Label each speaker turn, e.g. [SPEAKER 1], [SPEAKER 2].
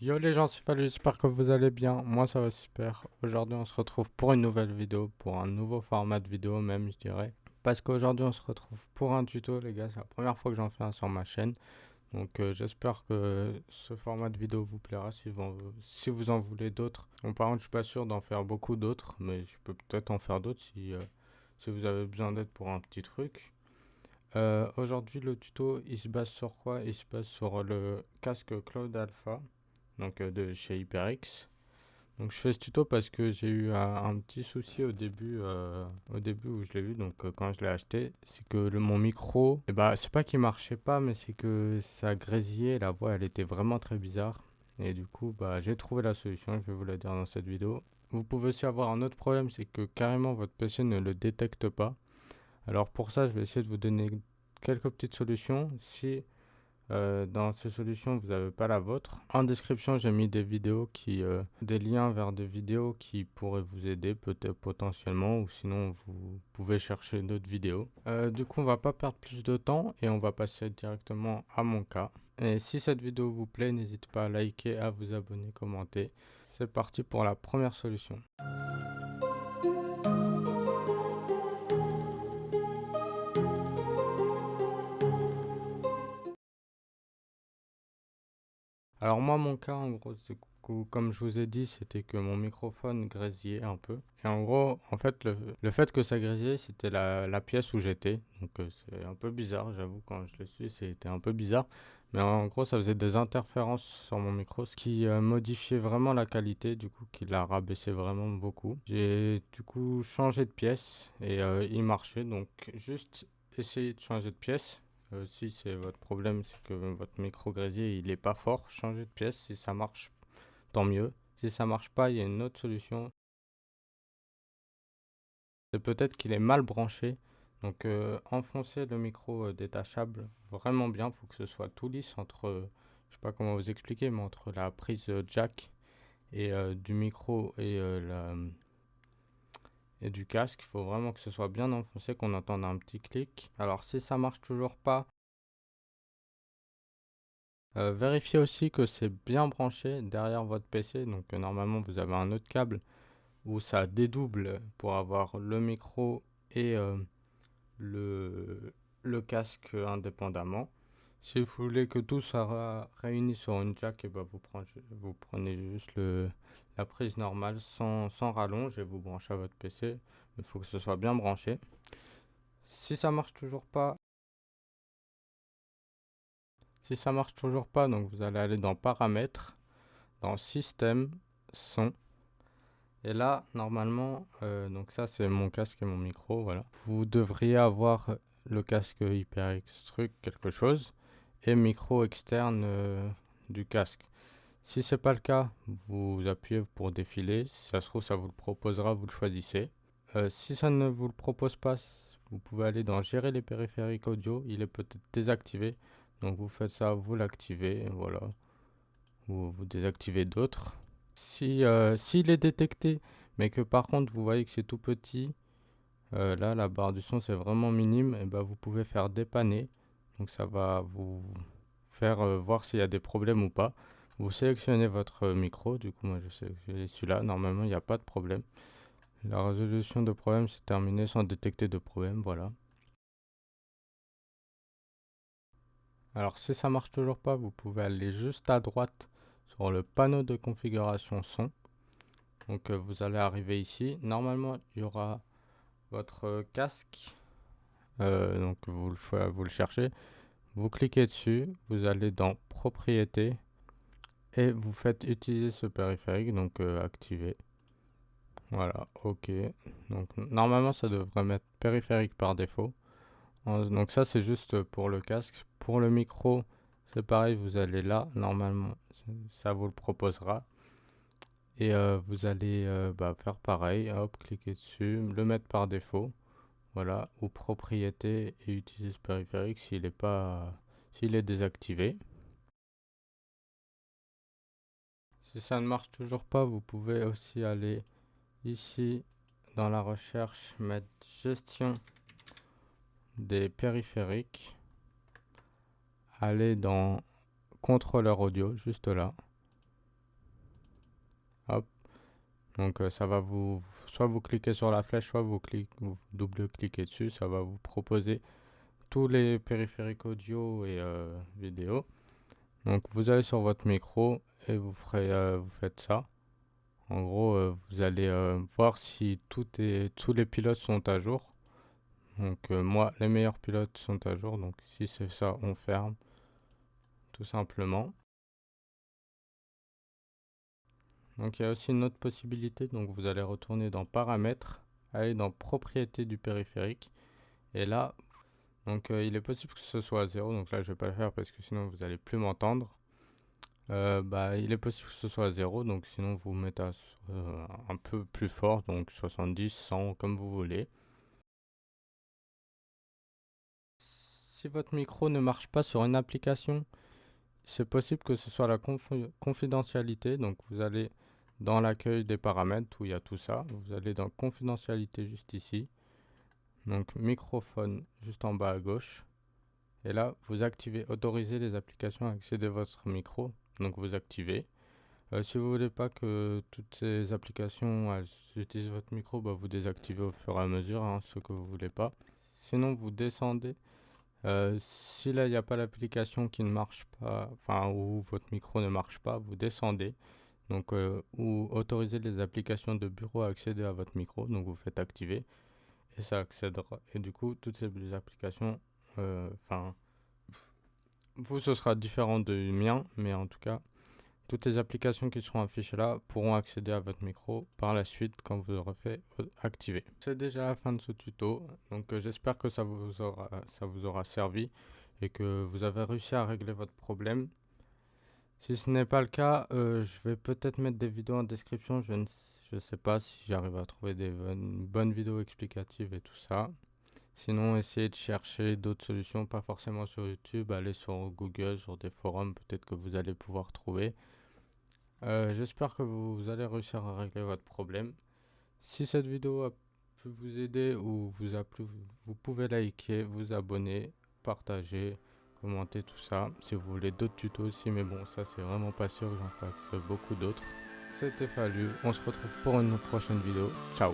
[SPEAKER 1] Yo les gens, c'est Fallu, j'espère que vous allez bien. Moi ça va super. Aujourd'hui on se retrouve pour une nouvelle vidéo, pour un nouveau format de vidéo même je dirais. Parce qu'aujourd'hui on se retrouve pour un tuto les gars, c'est la première fois que j'en fais un sur ma chaîne. Donc j'espère que ce format de vidéo vous plaira si vous en voulez d'autres. Bon, par contre je suis pas sûr d'en faire beaucoup d'autres, mais je peux peut-être en faire d'autres si vous avez besoin d'aide pour un petit truc. Aujourd'hui le tuto il se base sur quoi? Il se base sur le casque Cloud Alpha donc de chez HyperX. Donc je fais ce tuto parce que j'ai eu un petit souci au début où je l'ai eu, donc quand je l'ai acheté, c'est que mon micro, c'est pas qu'il marchait pas, mais c'est que ça grésillait, la voix elle était vraiment très bizarre. Et du coup, j'ai trouvé la solution, je vais vous la dire dans cette vidéo. Vous pouvez aussi avoir un autre problème, c'est que carrément votre PC ne le détecte pas. Alors pour ça, je vais essayer de vous donner quelques petites solutions. Si dans ces solutions, vous n'avez pas la vôtre. En description, j'ai mis des liens vers des vidéos qui pourraient vous aider peut-être potentiellement, ou sinon vous pouvez chercher d'autres vidéos. Du coup, on va pas perdre plus de temps et on va passer directement à mon cas. Et si cette vidéo vous plaît, n'hésitez pas à liker, à vous abonner, commenter. C'est parti pour la première solution. Alors moi, mon cas, en gros, comme je vous ai dit, c'était que mon microphone grésillait un peu. Et en gros, en fait, le fait que ça grésillait, c'était la pièce où j'étais. Donc c'est un peu bizarre, j'avoue, quand je l'ai su, c'était un peu bizarre. Mais en gros, ça faisait des interférences sur mon micro, ce qui modifiait vraiment la qualité, du coup, qui la rabaissait vraiment beaucoup. J'ai du coup changé de pièce et il marchait. Donc juste essayer de changer de pièce. Si c'est votre problème, c'est que votre micro grésille, il est pas fort, changez de pièce. Si ça marche, tant mieux. Si ça marche pas, il y a une autre solution. C'est peut-être qu'il est mal branché. Donc enfoncez le micro détachable vraiment bien. Il faut que ce soit tout lisse entre, je sais pas comment vous expliquer, mais entre la prise jack et du micro et du casque. Il faut vraiment que ce soit bien enfoncé, qu'on entende un petit clic. Alors si ça marche toujours pas, vérifiez aussi que c'est bien branché derrière votre PC. Donc normalement vous avez un autre câble où ça dédouble pour avoir le micro et le, le casque indépendamment. Si vous voulez que tout soit réuni sur une jack, et vous prenez juste la prise normale sans rallonge et vous branchez à votre PC. Il faut que ce soit bien branché. Si ça marche toujours pas, si ça marche toujours pas, donc vous allez aller dans paramètres, dans système, son. Et là, normalement, donc ça c'est mon casque et mon micro, voilà. Vous devriez avoir le casque HyperX truc, quelque chose, et micro externe du casque. Si c'est pas le cas, vous appuyez pour défiler. Si ça se trouve, ça vous le proposera, vous le choisissez. Si ça ne vous le propose pas, vous pouvez aller dans Gérer les périphériques audio. Il est peut-être désactivé. Donc vous faites ça, vous l'activez, voilà. Ou vous désactivez d'autres. S'il est détecté, mais que par contre vous voyez que c'est tout petit, là la barre du son c'est vraiment minime, et vous pouvez faire dépanner. Donc ça va vous faire voir s'il y a des problèmes ou pas. Vous sélectionnez votre micro, du coup moi je sélectionne celui-là, normalement il n'y a pas de problème. La résolution de problème c'est terminé sans détecter de problème, voilà. Alors si ça marche toujours pas, vous pouvez aller juste à droite sur le panneau de configuration son. Donc vous allez arriver ici. Normalement il y aura votre casque. Donc vous le cherchez. Vous cliquez dessus. Vous allez dans propriétés. Et vous faites utiliser ce périphérique. Donc activer. Voilà, ok. Donc normalement ça devrait mettre périphérique par défaut. Donc ça c'est juste pour le casque. Pour le micro, c'est pareil, vous allez là, normalement ça vous le proposera. Et vous allez faire pareil, hop, cliquez dessus, le mettre par défaut. Voilà, ou propriété et utiliser ce périphérique s'il est désactivé. Si ça ne marche toujours pas, vous pouvez aussi aller ici dans la recherche, mettre gestion des périphériques, aller dans contrôleur audio, juste là. Hop. Donc ça va soit vous cliquez sur la flèche, soit vous double-cliquez dessus. Ça va vous proposer tous les périphériques audio et vidéo. Donc vous allez sur votre micro et vous faites ça. En gros, vous allez voir si tous les pilotes sont à jour. Donc moi, les meilleurs pilotes sont à jour. Donc si c'est ça, on ferme tout simplement. Donc il y a aussi une autre possibilité. Donc vous allez retourner dans paramètres, aller dans propriétés du périphérique. Et là, donc il est possible que ce soit à 0. Donc là, je vais pas le faire parce que sinon vous allez plus m'entendre. Il est possible que ce soit à 0, donc sinon vous mettez un peu plus fort, donc 70, 100, comme vous voulez. Si votre micro ne marche pas sur une application, c'est possible que ce soit la confidentialité, donc vous allez dans l'accueil des paramètres où il y a tout ça, vous allez dans confidentialité juste ici, donc microphone juste en bas à gauche, et là vous activez autoriser les applications à accéder à votre micro, donc vous activez. Si vous voulez pas que toutes ces applications utilisent votre micro, vous désactivez au fur et à mesure, ce que vous voulez pas. Sinon, vous descendez. Si là, il n'y a pas l'application qui ne marche pas, enfin, ou votre micro ne marche pas, vous descendez. Donc, ou autorisez les applications de bureau à accéder à votre micro. Donc, vous faites activer et ça accédera. Et du coup, toutes ces applications, vous, ce sera différent du mien, mais en tout cas, toutes les applications qui seront affichées là pourront accéder à votre micro par la suite quand vous aurez fait activer. C'est déjà la fin de ce tuto, donc j'espère que ça vous aura servi et que vous avez réussi à régler votre problème. Si ce n'est pas le cas, je vais peut-être mettre des vidéos en description. Je ne sais pas si j'arrive à trouver des bonnes vidéos explicatives et tout ça. Sinon, essayez de chercher d'autres solutions, pas forcément sur YouTube, allez sur Google, sur des forums, peut-être que vous allez pouvoir trouver. J'espère que vous allez réussir à régler votre problème. Si cette vidéo a pu vous aider ou vous a plu, vous pouvez liker, vous abonner, partager, commenter tout ça. Si vous voulez d'autres tutos aussi, mais bon, ça c'est vraiment pas sûr que j'en fasse beaucoup d'autres. C'était Fallu, on se retrouve pour une prochaine vidéo. Ciao!